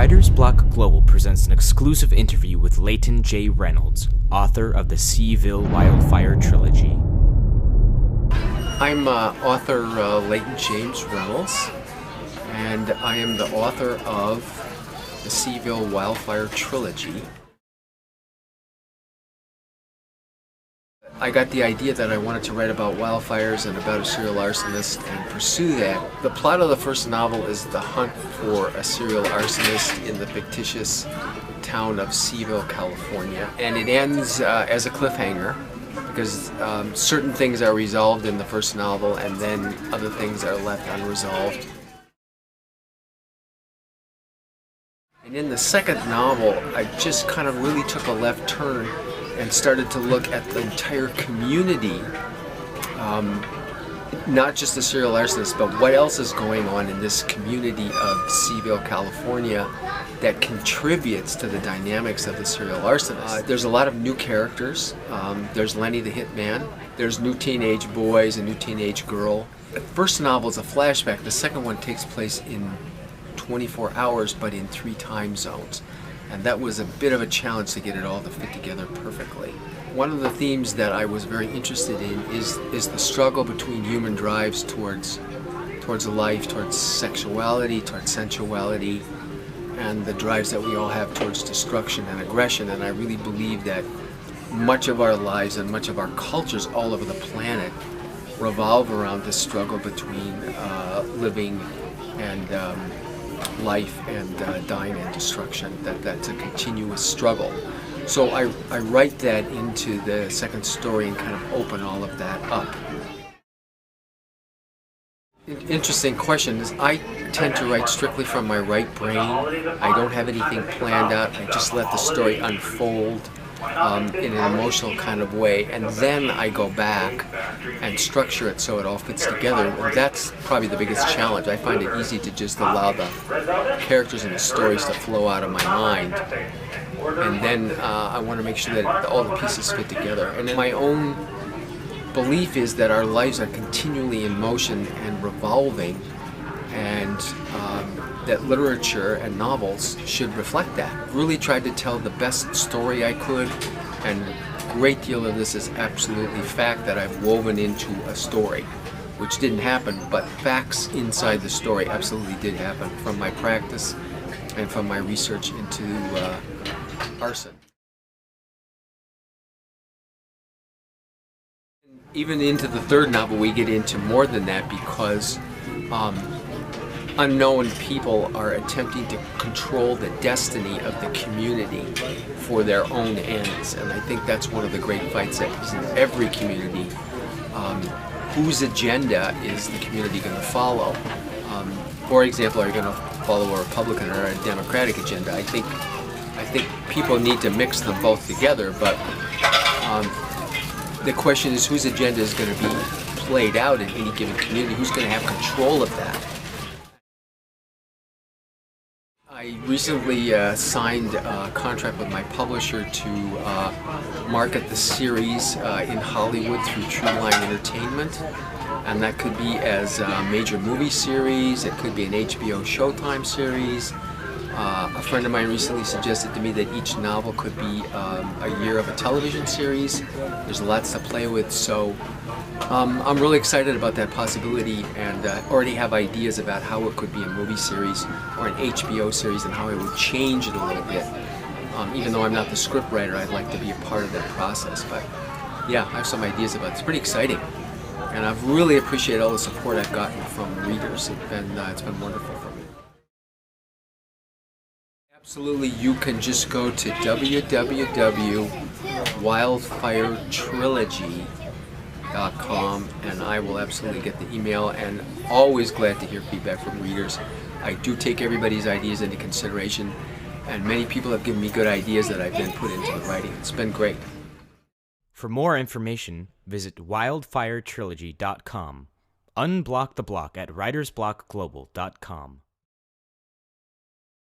Writer's Block Global presents an exclusive interview with Leighton J Reynolds, author of the Seaville Wildfire Trilogy. I'm author Leighton James Reynolds, and I am the author of the Seaville Wildfire Trilogy. I got the idea that I wanted to write about wildfires and about a serial arsonist and pursue that. The plot of the first novel is the hunt for a serial arsonist in the fictitious town of Seaville, California. And it ends as a cliffhanger because certain things are resolved in the first novel and then other things are left unresolved. And in the second novel, I just kind of really took a left turn and started to look at the entire community, not just the serial arsonist, but what else is going on in this community of Seaville, California that contributes to the dynamics of the serial arsonist. There's a lot of new characters. There's Lenny the Hitman. There's new teenage boys, a new teenage girl. The first novel is a flashback. The second one takes place in 24 hours, but in 3 time zones. And that was a bit of a challenge to get it all to fit together perfectly. One of the themes that I was very interested in is the struggle between human drives towards life, towards sexuality, towards sensuality, and the drives that we all have towards destruction and aggression. And I really believe that much of our lives and much of our cultures all over the planet revolve around this struggle between living and life and dying and destruction, that's a continuous struggle. So I write that into the second story and kind of open all of that up. Interesting question is I tend to write strictly from my right brain. I don't have anything planned out. I just let the story unfold in an emotional kind of way, and then I go back and structure it so it all fits together. And that's probably the biggest challenge. I find it easy to just allow the characters and the stories to flow out of my mind, and then I want to make sure that all the pieces fit together. And then my own belief is that our lives are continually in motion and revolving, and that literature and novels should reflect that. Really tried to tell the best story I could, and a great deal of this is absolutely fact that I've woven into a story, which didn't happen, but facts inside the story absolutely did happen from my practice and from my research into arson. Even into the third novel we get into more than that, because unknown people are attempting to control the destiny of the community for their own ends, and I think that's one of the great fights that is in every community. Whose agenda is the community going to follow? For example, are you going to follow a Republican or a Democratic agenda? I think people need to mix them both together, but the question is whose agenda is going to be played out in any given community? Who's going to have control of that? I recently signed a contract with my publisher to market the series in Hollywood through True Line Entertainment, and that could be as a major movie series, it could be an HBO Showtime series. A friend of mine recently suggested to me that each novel could be a year of a television series. There's lots to play with, so I'm really excited about that possibility, and already have ideas about how it could be a movie series or an HBO series and how I would change it a little bit. Even though I'm not the script writer, I'd like to be a part of that process. But yeah, I have some ideas about it. It's pretty exciting, and I've really appreciated all the support I've gotten from readers. It's been wonderful for me. Absolutely, you can just go to www.wildfiretrilogy.com, and I will absolutely get the email, and always glad to hear feedback from readers. I do take everybody's ideas into consideration, and many people have given me good ideas that I've then put into the writing. It's been great. For more information, visit wildfiretrilogy.com. Unblock the block at writersblockglobal.com.